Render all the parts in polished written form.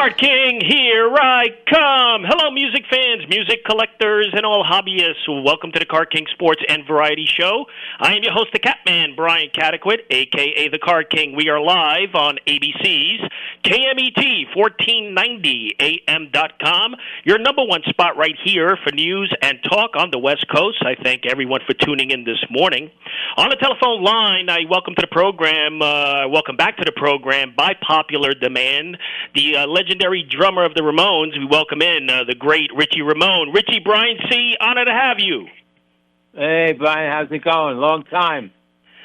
Card King, here I come. Hello, music fans, music collectors, and all hobbyists. Welcome to the Card King Sports and Variety Show. I am your host, the Catman, Brian Cataquet, a.k.a. the Card King. We are live on ABC's KMET 1490 AM.com, your number one spot right here for news and talk on the West Coast. I thank everyone for tuning in this morning. On the telephone line, I welcome back to the program by popular demand, the legendary drummer of the Ramones. We welcome in the great Richie Ramone. Richie, Brian C., honor to have you. Hey, Brian, how's it going? Long time.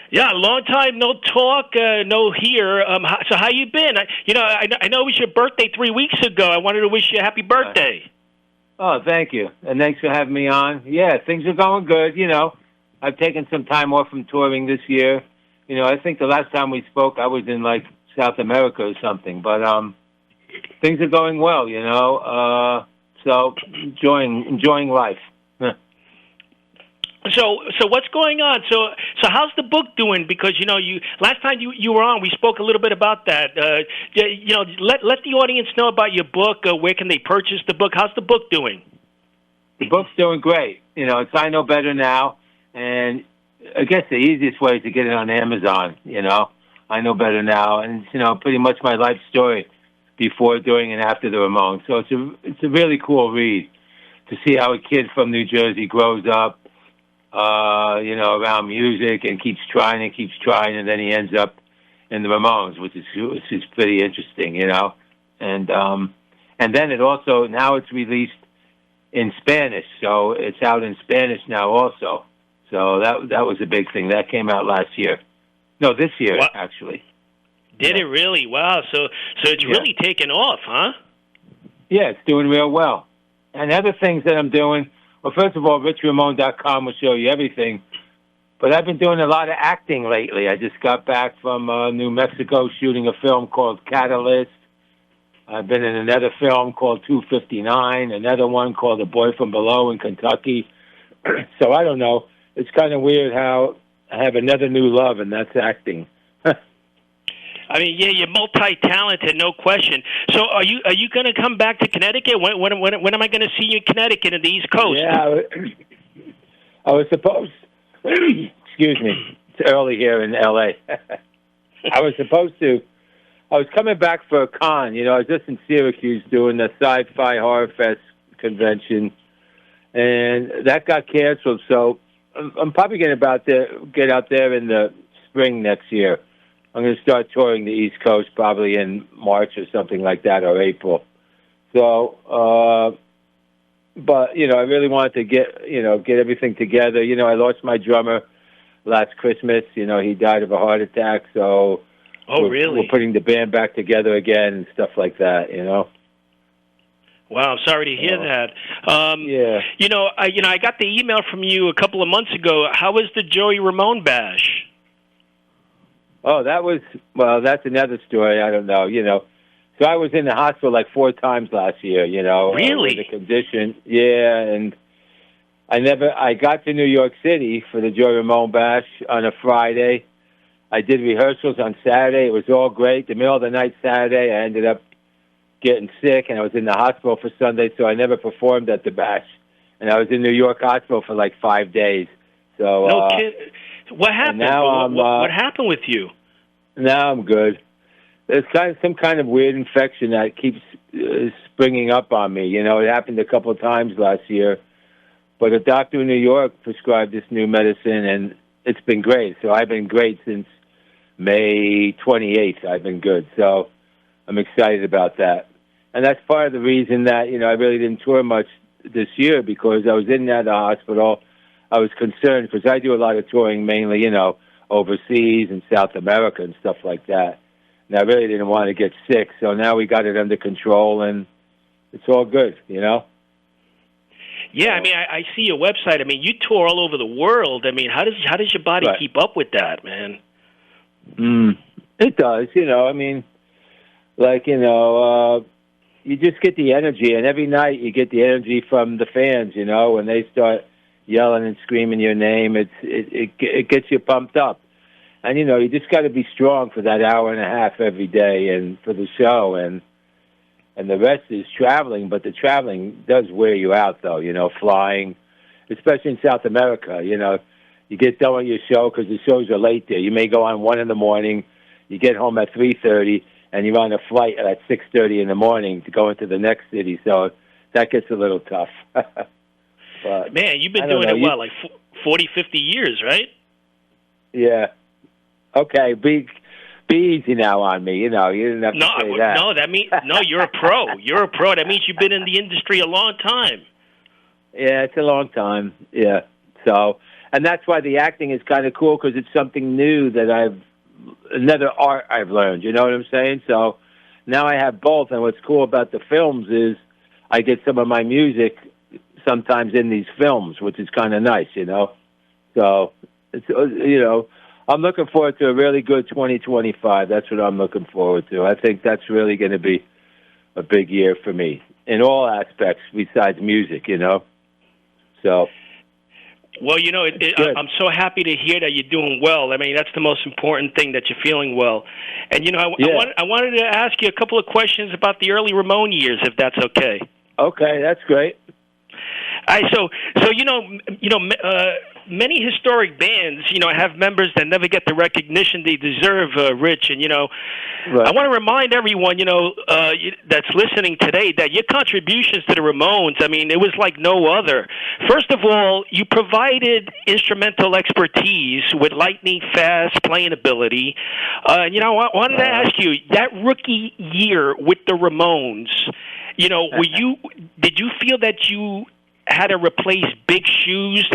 Yeah, long time, no talk, no here. So how you been? I know it was your birthday 3 weeks ago. I wanted to wish you a happy birthday. Oh, thank you. And thanks for having me on. Yeah, things are going good. I've taken some time off from touring this year. I think the last time we spoke, I was in, South America or something. But things are going well, so enjoying life. So what's going on? So how's the book doing? Because you last time you were on, we spoke a little bit about that. Let the audience know about your book. Where can they purchase the book? How's the book doing? The book's doing great. It's I Know Better Now, and I guess the easiest way is to get it on Amazon. I Know Better Now, and it's pretty much my life story before, during, and after the Ramones. So it's a really cool read to see how a kid from New Jersey grows up. Around music and keeps trying, and then he ends up in the Ramones, which is pretty interesting, And then it also, now it's released in Spanish, so it's out in Spanish now also. So that was a big thing. That came out last year. No, this year, actually. Did it really? Wow. So it's really taken off, huh? Yeah, it's doing real well. And other things that I'm doing, well, first of all, RichieRamone.com will show you everything. But I've been doing a lot of acting lately. I just got back from New Mexico shooting a film called Catalyst. I've been in another film called 259, another one called The Boy from Below in Kentucky. So I don't know. It's kind of weird how I have another new love, and that's acting. I mean, yeah, you're multi-talented, no question. So, are you going to come back to Connecticut? When am I going to see you in Connecticut and the East Coast? Yeah, I was supposed. Excuse me, it's early here in L.A. I was coming back for a con. I was just in Syracuse doing the Sci-Fi Horror Fest convention, and that got canceled. So, I'm probably going to get out there in the spring next year. I'm going to start touring the East Coast probably in March or something like that, or April. So, but I really wanted to get everything together. I lost my drummer last Christmas. He died of a heart attack. So, really? We're putting the band back together again and stuff like that. Wow, I'm sorry to hear that. Yeah. I got the email from you a couple of months ago. How was the Joey Ramone bash? Oh, that's another story. I don't know, So I was in the hospital 4 times last year, Really? With the condition. Yeah, and I got to New York City for the Joey Ramone Bash on a Friday. I did rehearsals on Saturday. It was all great. The middle of the night Saturday, I ended up getting sick, and I was in the hospital for Sunday, so I never performed at the Bash. And I was in New York hospital for 5 days. So, no kid. What happened? Now what happened with you? Now I'm good. There's some kind of weird infection that keeps springing up on me. It happened a couple of times last year. But a doctor in New York prescribed this new medicine, and it's been great. So I've been great since May 28th. I've been good. So I'm excited about that. And that's part of the reason that, I really didn't tour much this year, because I was in the hospital. I was concerned because I do a lot of touring, mainly, overseas and South America and stuff like that. And I really didn't want to get sick, so now we got it under control, and it's all good, Yeah, I mean, I see your website. I mean, you tour all over the world. I mean, how does your body keep up with that, man? It does, I mean, you just get the energy, and every night you get the energy from the fans, when they start yelling and screaming your name, it gets you pumped up. And, you just got to be strong for that hour and a half every day and for the show. And and the rest is traveling. But the traveling does wear you out, though. Flying, especially in South America. You get done with your show because the shows are late there. You may go on 1 a.m. You get home at 3:30, and you're on a flight at 6:30 in the morning to go into the next city. So that gets a little tough. But, man, you've been doing it, like 40, 50 years, right? Yeah. Okay, be easy now on me. You didn't have to say that. No, you're a pro. You're a pro. That means you've been in the industry a long time. Yeah, it's a long time. Yeah. So, and that's why the acting is kind of cool because it's something new that another art I've learned. You know what I'm saying? So now I have both. And what's cool about the films is I get some of my music sometimes in these films, which is kind of nice. So it's I'm looking forward to a really good 2025. That's what I'm looking forward to. I think that's really going to be a big year for me in all aspects besides music, So. Well, I'm so happy to hear that you're doing well. I mean, that's the most important thing, that you're feeling well. And, I wanted to ask you a couple of questions about the early Ramone years, if that's okay. Okay, that's great. All right, so many historic bands, have members that never get the recognition they deserve, Rich. And, right. I want to remind everyone, that's listening today that your contributions to the Ramones, I mean, it was like no other. First of all, you provided instrumental expertise with lightning-fast playing ability. I wanted to ask you, that rookie year with the Ramones, did you feel that you had to replace big shoes?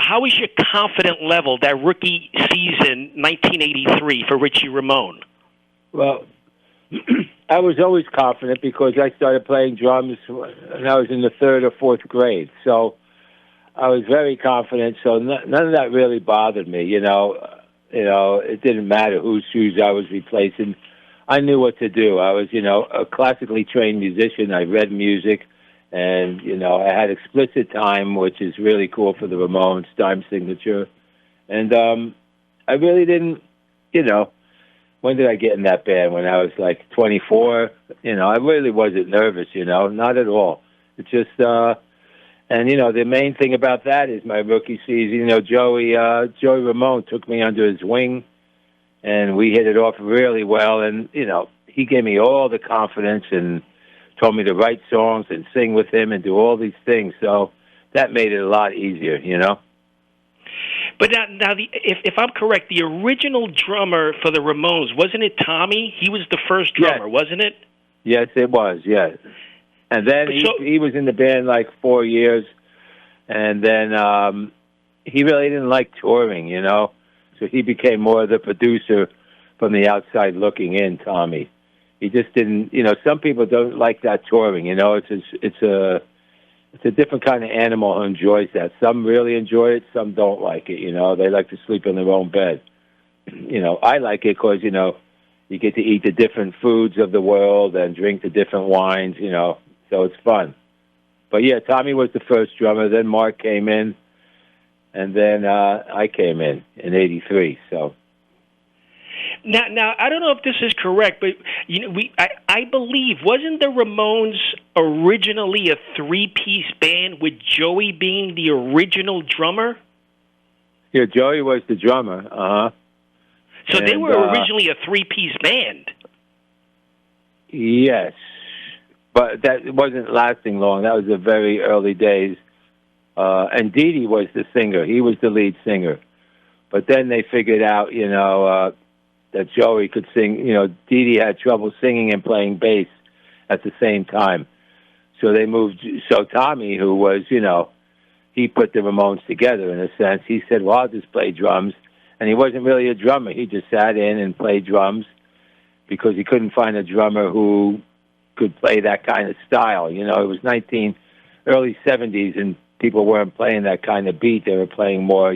How was your confident level that rookie season, 1983, for Richie Ramone? Well, I was always confident because I started playing drums when I was in the 3rd or 4th grade. So I was very confident. So none of that really bothered me. It didn't matter whose shoes I was replacing. I knew what to do. I was, a classically trained musician. I read music. And, I had explicit time, which is really cool for the Ramones, time signature. And I really didn't, when did I get in that band? When I was like 24. I really wasn't nervous, not at all. It's just, and, the main thing about that is my rookie season, Joey Ramone took me under his wing, and we hit it off really well. And, he gave me all the confidence and told me to write songs and sing with him and do all these things. So that made it a lot easier, But now if I'm correct, the original drummer for the Ramones, wasn't it Tommy? He was the first drummer, wasn't it? Yes, it was, yes. And then he was in the band like 4 years, and then he really didn't like touring, So he became more the producer from the outside looking in, Tommy. He just didn't, some people don't like that touring, it's a different kind of animal who enjoys that. Some really enjoy it, some don't like it, they like to sleep in their own bed. I like it because, you get to eat the different foods of the world and drink the different wines, so it's fun. But yeah, Tommy was the first drummer, then Mark came in, and then I came in '83, so. Now, I don't know if this is correct, but I believe, wasn't the Ramones originally a 3-piece band with Joey being the original drummer? Yeah, Joey was the drummer. So they were originally a 3-piece band. Yes, but that wasn't lasting long. That was the very early days. And Dee Dee was the singer. He was the lead singer. But then they figured out, that Joey could sing. Dee Dee had trouble singing and playing bass at the same time. So they moved. So Tommy, who was, he put the Ramones together in a sense. He said, well, I'll just play drums. And he wasn't really a drummer. He just sat in and played drums because he couldn't find a drummer who could play that kind of style. It was early 70s, and people weren't playing that kind of beat. They were playing more,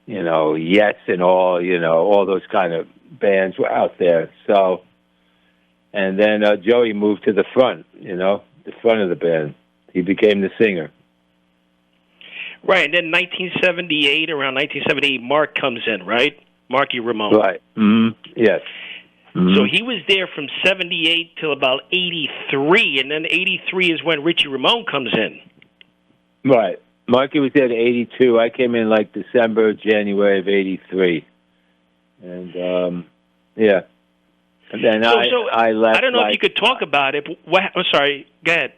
Yes and all those kind of bands were out there. So, and then Joey moved to the front, the front of the band. He became the singer. Right, and then 1978, around 1978, Mark comes in, right? Marky Ramone. Right. Mm-hmm. Yes. So he was there from 78 till about 83, and then 83 is when Richie Ramone comes in. Right. Marky was there at 82. I came in like December, January of 83. And, yeah. And then I left. I don't know if you could talk about it. I'm sorry. Go ahead.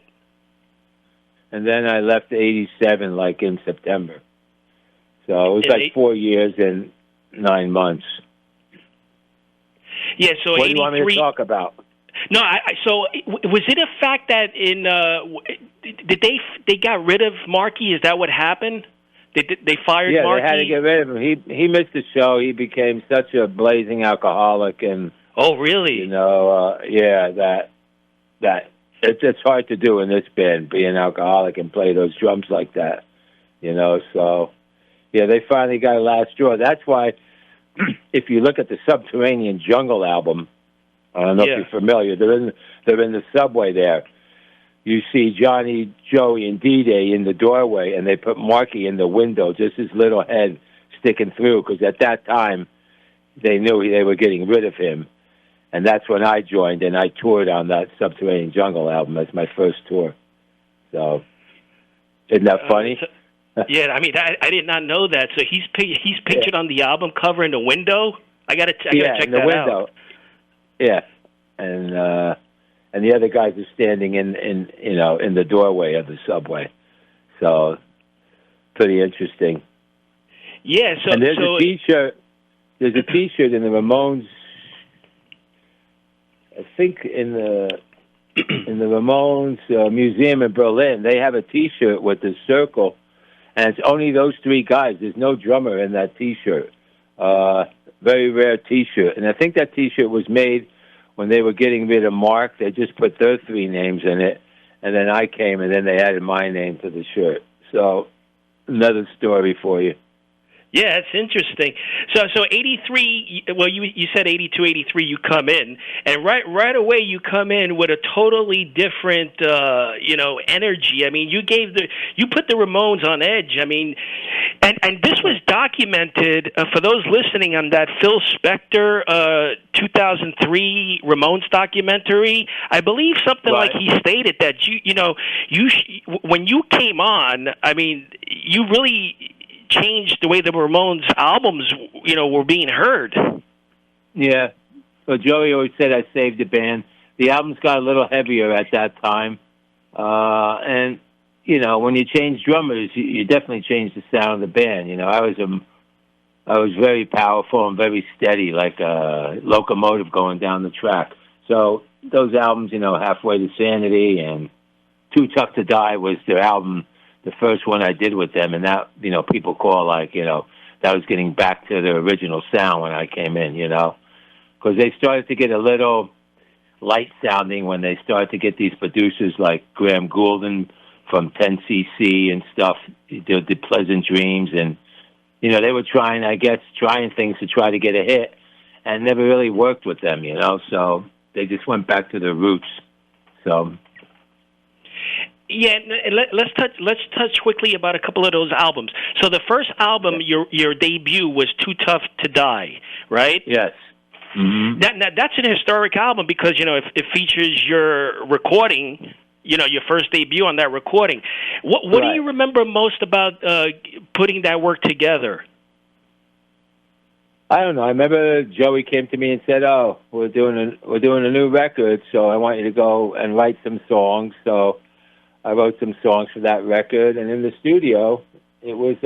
And then I left 87, like in September. So it was like 4 years and 9 months. Yeah, so what 83, do you want me to talk about? No, so was it a fact that did they got rid of Marky? Is that what happened? They fired Marky? Yeah, they had to get rid of him. He missed the show. He became such a blazing alcoholic, and oh, really? You know, that it's hard to do in this band, be an alcoholic and play those drums like that. You know, so yeah, they finally got a last straw. That's why, if you look at the Subterranean Jungle album, I don't know if you're familiar. They're in the subway there. You see Johnny, Joey, and D-Day in the doorway, and they put Marky in the window, just his little head sticking through, because at that time they knew they were getting rid of him. And that's when I joined, and I toured on that Subterranean Jungle album. That's my first tour. So, isn't that funny? Yeah, I mean, I did not know that. So he's pictured on the album cover in the window. I gotta check in the that window. out. Yeah, and the other guys are standing in the doorway of the subway. So, pretty interesting. Yeah. So and there's a T-shirt. There's a T-shirt in the Ramones. I think in the Ramones museum in Berlin, they have a T-shirt with the circle, and it's only those three guys. There's no drummer in that T-shirt. Very rare T-shirt, and I think that T-shirt was made when they were getting rid of Mark. They just put their three names in it, and then I came, and then they added my name to the shirt. So, another story for you. Yeah, it's interesting. So 83, well, you said 82, 83, you come in, and right away you come in with a totally different, energy. I mean, you put the Ramones on edge. I mean, and this was documented, for those listening, on that Phil Spector 2003 Ramones documentary. I believe something like he stated that when you came on, I mean, you really changed the way the Ramones albums, were being heard. Yeah. So Joey always said I saved the band. The albums got a little heavier at that time. And, when you change drummers, you definitely change the sound of the band. I was very powerful and very steady, like a locomotive going down the track. So those albums, Halfway to Sanity and Too Tough to Die was their album, the first one I did with them, and that, people call that was getting back to the original sound when I came in, because they started to get a little light sounding when they started to get these producers like Graham Goulden from 10cc and stuff, the Pleasant Dreams, and, they were trying things to try to get a hit, and never really worked with them, so they just went back to their roots, so... Yeah, let's touch quickly about a couple of those albums. So the first album, your debut, was Too Tough to Die, right? Yes. Mm-hmm. Now that's an historic album because it features your recording, your first debut on that recording. What do you remember most about putting that work together? I don't know. I remember Joey came to me and said, "Oh, we're doing a new record, so I want you to go and write some songs." So I wrote some songs for that record, and in the studio, it was,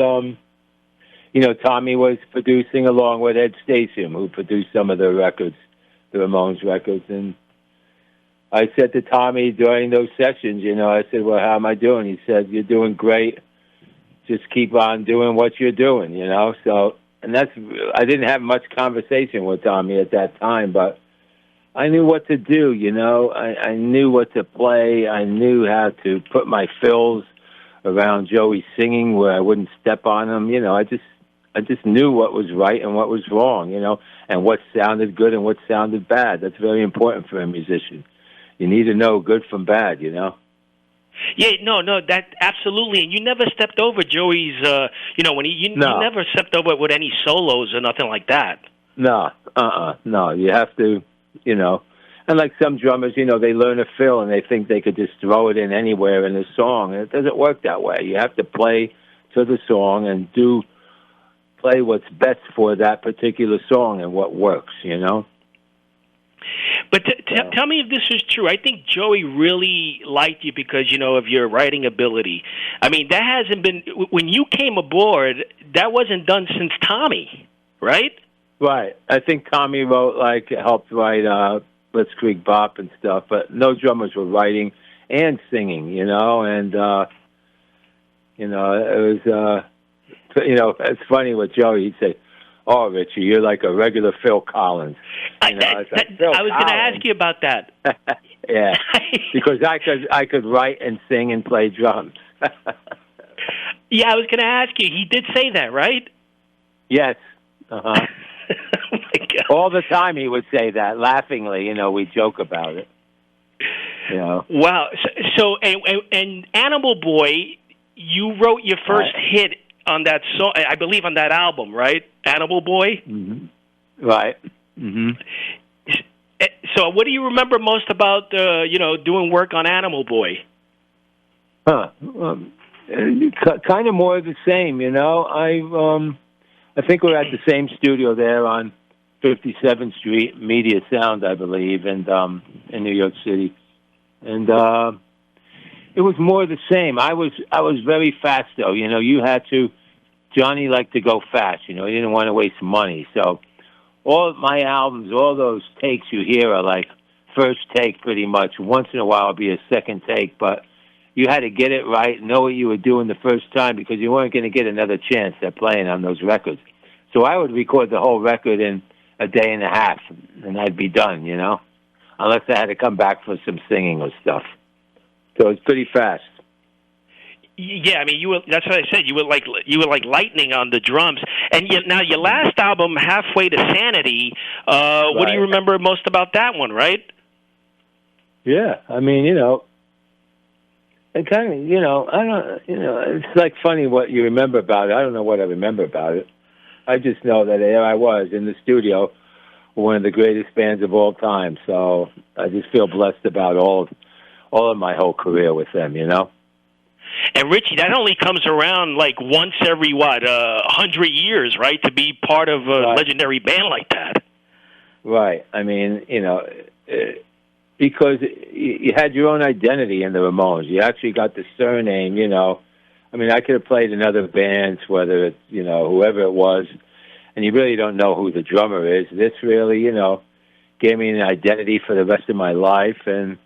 Tommy was producing along with Ed Stasium, who produced some of the records, the Ramones records, and I said to Tommy during those sessions, I said, well, how am I doing? He said, you're doing great. Just keep on doing what you're doing, so, and I didn't have much conversation with Tommy at that time, but I knew what to do, I knew what to play. I knew how to put my fills around Joey singing where I wouldn't step on him. I just knew what was right and what was wrong, and what sounded good and what sounded bad. That's very important for a musician. You need to know good from bad, Yeah, no, that absolutely. And you never stepped over Joey's, when you never stepped over with any solos or nothing like that. No, no. You have to you know. And like some drummers, you know, they learn a fill and they think they could just throw it in anywhere in a song. And it doesn't work that way. You have to play to the song and play what's best for that particular song and what works, you know. But tell me if this is true. I think Joey really liked you because, you know, of your writing ability. I mean, that hasn't been, when you came aboard, that wasn't done since Tommy, right? Right. I think Tommy helped write Blitzkrieg Bop and stuff, but no drummers were writing and singing, you know, and, you know, it was, you know, it's funny with Joey, he'd say, "Oh, Richie, you're like a regular Phil Collins." You know, I was going to ask you about that. Yeah, because I could write and sing and play drums. Yeah, I was going to ask you. He did say that, right? Yes. Uh-huh. Oh my God. All the time he would say that, laughingly. You know, we joke about it. You know. Wow. So and Animal Boy, you wrote your first hit on that song, I believe, on that album, right? Animal Boy? Mm-hmm. Right. Mm-hmm. So what do you remember most about, you know, doing work on Animal Boy? Huh. Kind of more of the same, you know. I think we're at the same studio there on 57th Street, Media Sound, I believe, and in New York City. And it was more the same. I was very fast, though. You know, Johnny liked to go fast. You know, he didn't want to waste money. So all of my albums, all those takes you hear are like first take pretty much. Once in a while it'll be a second take, but you had to get it right, know what you were doing the first time because you weren't going to get another chance at playing on those records. So I would record the whole record in a day and a half, and I'd be done, you know, unless I had to come back for some singing or stuff. So it's pretty fast. Yeah, I mean, that's what I said. You were like lightning on the drums. And now your last album, Halfway to Sanity. What do you remember most about that one? Right? Yeah, I mean, you know, it kind of, you know, I don't, you know, it's like funny what you remember about it. I don't know what I remember about it. I just know that there I was in the studio, one of the greatest bands of all time. So I just feel blessed about all of my whole career with them, you know. And Richie, that only comes around like once every 100 years, right? To be part of a legendary band like that. Right. I mean, you know, because you had your own identity in the Ramones. You actually got the surname, you know. I mean, I could have played in other bands, whether it's, you know, whoever it was, and you really don't know who the drummer is. This really, you know, gave me an identity for the rest of my life, and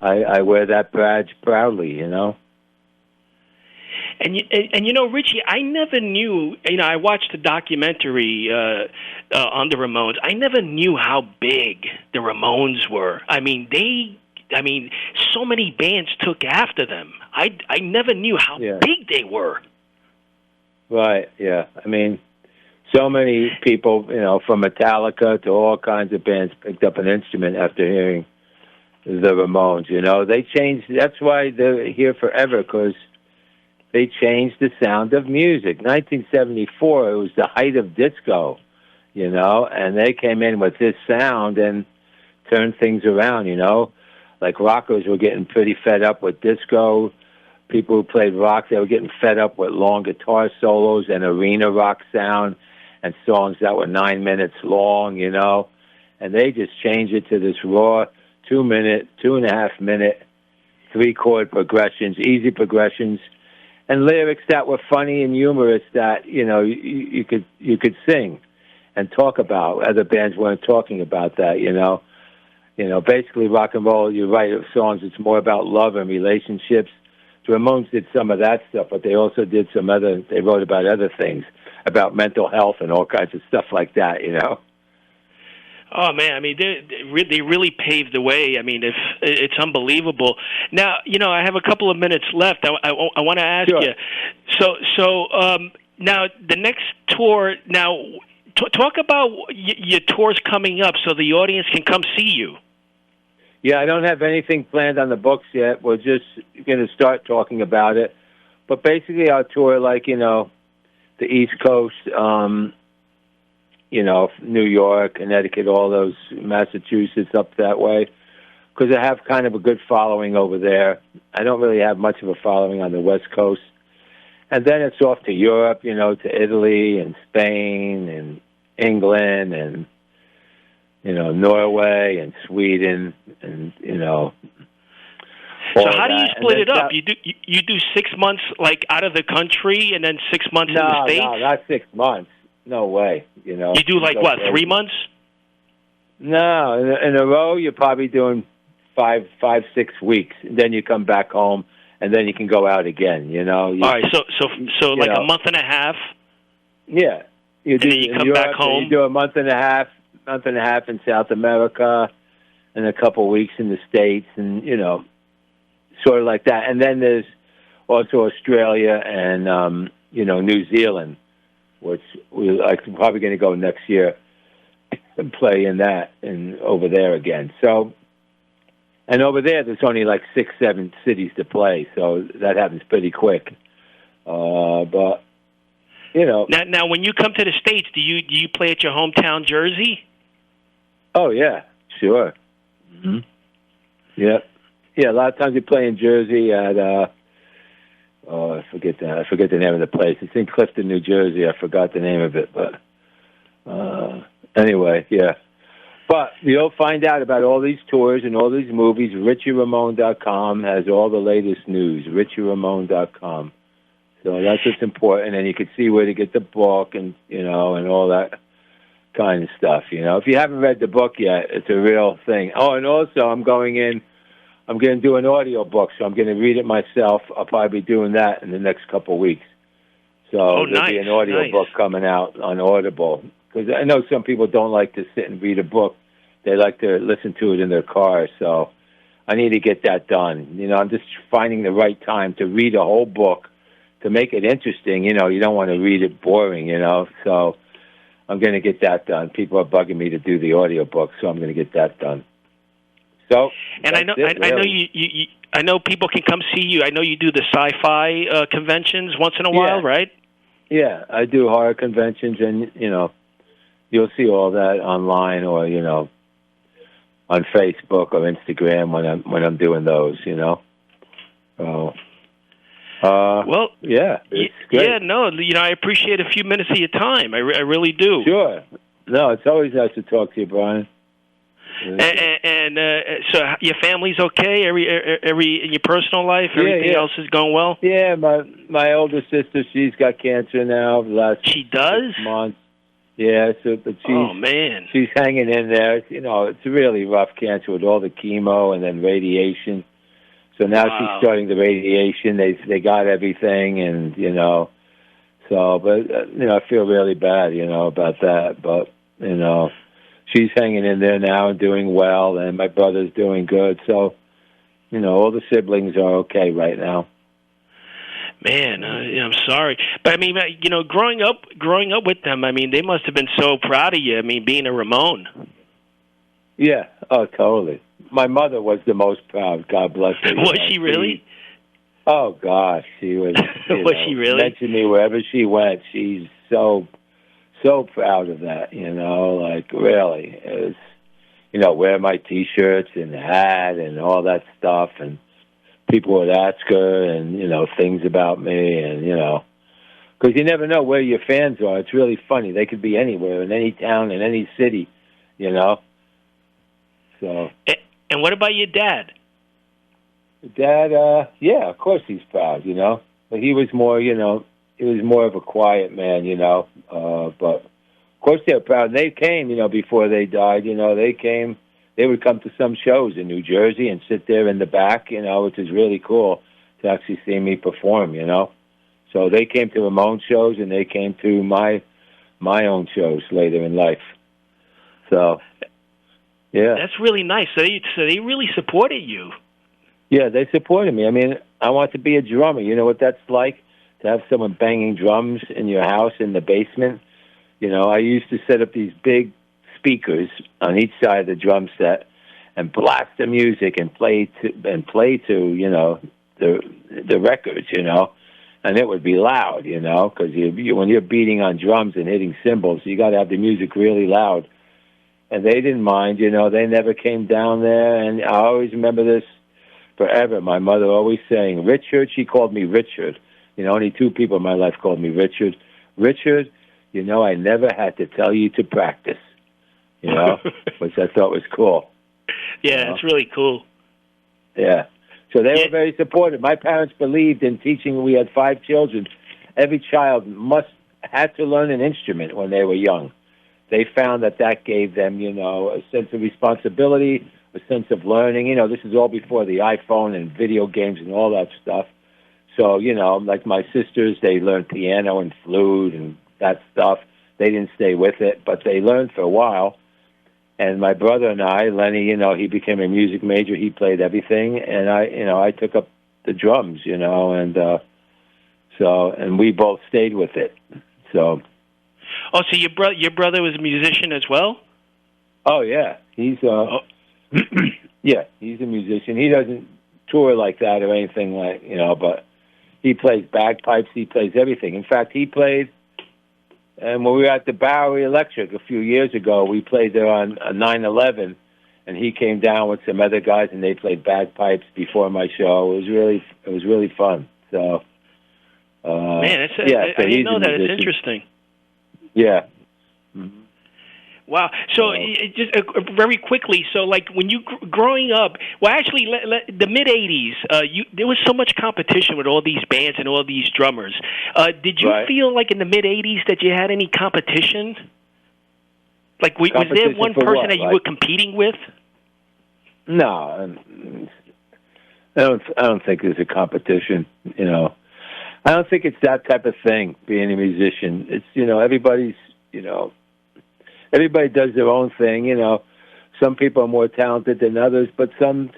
I wear that badge proudly, you know. And you know, Richie, I never knew. You know, I watched the documentary on the Ramones. I never knew how big the Ramones were. I mean, so many bands took after them. I never knew how big they were. Right. Yeah. I mean, so many people, you know, from Metallica to all kinds of bands, picked up an instrument after hearing the Ramones. You know, they changed. That's why they're here forever, because they changed the sound of music. 1974, it was the height of disco, you know, and they came in with this sound and turned things around, you know. Like rockers were getting pretty fed up with disco. People who played rock, they were getting fed up with long guitar solos and arena rock sound and songs that were 9 minutes long, you know. And they just changed it to this raw 2-minute, 2.5-minute, 3-chord progressions, easy progressions, and lyrics that were funny and humorous that, you know, you could sing and talk about. Other bands weren't talking about that, you know. You know, basically rock and roll, you write songs, it's more about love and relationships. The Ramones did some of that stuff, but they also did they wrote about other things, about mental health and all kinds of stuff like that, you know. Oh man, I mean, they really paved the way. I mean, it's unbelievable. Now, you know, I have a couple of minutes left. I want to ask you. So now the next tour. Now, talk about your tours coming up, so the audience can come see you. Yeah, I don't have anything planned on the books yet. We're just going to start talking about it. But basically, our tour, like, you know, the East Coast. New York, Connecticut, all those, Massachusetts, up that way, because I have kind of a good following over there. I don't really have much of a following on the West Coast. And then it's off to Europe, to Italy and Spain and England and, Norway and Sweden and, So how do you split it up? You do 6 months like out of the country and then 6 months in the States? No, not 6 months. No way. You do like what, 3 months? No, in a row you're probably doing 5, 6 weeks. And then you come back home, and then you can go out again. All right, so like a month and a half. Yeah, and then you come back home. You do a month and a half in South America, and a couple of weeks in the States, and sort of like that. And then there's also Australia and New Zealand, which I'm probably going to go next year and play in that and over there again. So, and over there's only like 6, 7 cities to play, so that happens pretty quick. But now when you come to the States, do you play at your hometown Jersey? Oh yeah, sure. Mm-hmm. Yeah. Yeah, a lot of times we play in Jersey at I forget the name of the place. It's in Clifton, New Jersey. I forgot the name of it, but anyway, yeah. But you'll find out about all these tours and all these movies. RichieRamone.com has all the latest news. RichieRamone.com. So that's what's important, and you can see where to get the book and and all that kind of stuff. If you haven't read the book yet, it's a real thing. Oh, and also I'm going to do an audio book, so I'm going to read it myself. I'll probably be doing that in the next couple of weeks. So there'll be an audio book coming out on Audible. Because I know some people don't like to sit and read a book. They like to listen to it in their car. So I need to get that done. I'm just finding the right time to read a whole book to make it interesting. You don't want to read it boring, So I'm going to get that done. People are bugging me to do the audio book, so I'm going to get that done. So, and I know people can come see you. I know you do the sci-fi conventions once in a while, right? Yeah, I do horror conventions, and you'll see all that online or on Facebook or Instagram when I'm doing those. So, well, yeah, it's great. Yeah, no, I appreciate a few minutes of your time. I really do. Sure. No, it's always nice to talk to you, Brian. And so your family's okay? Every in your personal life, everything else is going well? Yeah, my older sister, she's got cancer now. The last she does? 6 months. Yeah, but she's hanging in there. It's a really rough cancer with all the chemo and then radiation. So now she's starting the radiation. They got everything, and So, but I feel really bad, about that. But she's hanging in there now and doing well, and my brother's doing good. So, all the siblings are okay right now. Man, I'm sorry, but I mean, growing up with them, I mean, they must have been so proud of you. I mean, being a Ramone. Yeah. Oh, totally. My mother was the most proud. God bless her. Was she really? Oh gosh, she was. Was she really? Mentioned me wherever she went. She's so proud of that. Like really, it was, wear my T-shirts and hat and all that stuff, and people would ask her and things about me, and because you never know where your fans are. It's really funny. They could be anywhere, in any town, in any city, So. And what about your dad? Dad, yeah, of course he's proud, But he was more, he was more of a quiet man, But of course they're proud. They came, before they died, they came. They would come to some shows in New Jersey and sit there in the back, which is really cool to actually see me perform, So they came to Ramone shows and they came to my own shows later in life. So. Yeah, that's really nice. So they really supported you. Yeah, they supported me. I mean, I want to be a drummer. You know what that's like, to have someone banging drums in your house in the basement. I used to set up these big speakers on each side of the drum set and blast the music and play to the records. And and it would be loud, because when you're beating on drums and hitting cymbals, you got to have the music really loud. And they didn't mind, they never came down there. And I always remember this forever. My mother always saying, Richard, she called me Richard. Only 2 people in my life called me Richard. Richard, I never had to tell you to practice, which I thought was cool. Yeah, it's really cool. Yeah. So they were very supportive. My parents believed in teaching. We had 5 children. Every child had to learn an instrument when they were young. They found that gave them, a sense of responsibility, a sense of learning. This is all before the iPhone and video games and all that stuff. So, like my sisters, they learned piano and flute and that stuff. They didn't stay with it, but they learned for a while. And my brother and I, Lenny, he became a music major. He played everything, and I took up the drums, and we both stayed with it. So. Oh, so your brother was a musician as well? Oh yeah, he's yeah, he's a musician. He doesn't tour like that or anything like but he plays bagpipes. He plays everything. In fact, he played. And when we were at the Bowery Electric a few years ago, we played there on 9/11, and he came down with some other guys, and they played bagpipes before my show. It was really fun. So, man, so I didn't know that. It's interesting. Yeah. Mm-hmm. Wow. So just very quickly, so like when you growing up, well, actually, the mid '80s, there was so much competition with all these bands and all these drummers. Did you feel like in the mid '80s that you had any competition? Like, was there one person that you were competing with? No, I don't think there's a competition. I don't think it's that type of thing. Being a musician, it's everybody's Everybody does their own thing, Some people are more talented than others, but some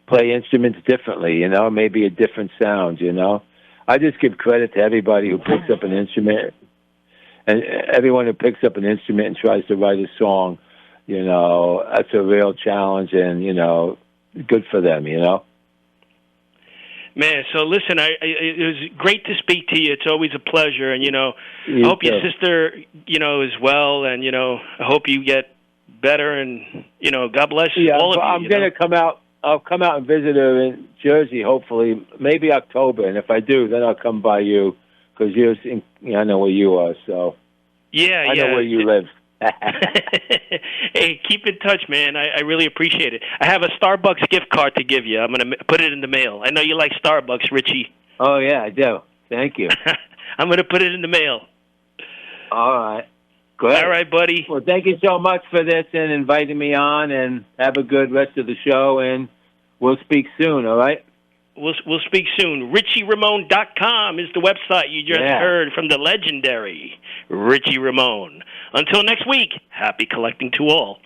play instruments differently, maybe a different sound, I just give credit to everybody who picks up an instrument, and everyone who picks up an instrument and tries to write a song, that's a real challenge, and, good for them, Man, so listen, it was great to speak to you. It's always a pleasure, and I hope your sister, is well, and I hope you get better, and God bless all of you. I'm going to come out. I'll come out and visit her in Jersey, hopefully, maybe October, and if I do, then I'll come by you because I know where you are. So I know where you live. Hey, keep in touch, man. I really appreciate it. I have a Starbucks gift card to give you. I'm going to put it in the mail. I know you like Starbucks, Richie. Oh, yeah, I do. Thank you. I'm going to put it in the mail. All right. Good. All right, buddy. Well, thank you so much for this and inviting me on, and have a good rest of the show, and we'll speak soon, all right? We'll speak soon. RichieRamone.com is the website you just heard from the legendary Richie Ramone. Until next week, happy collecting to all.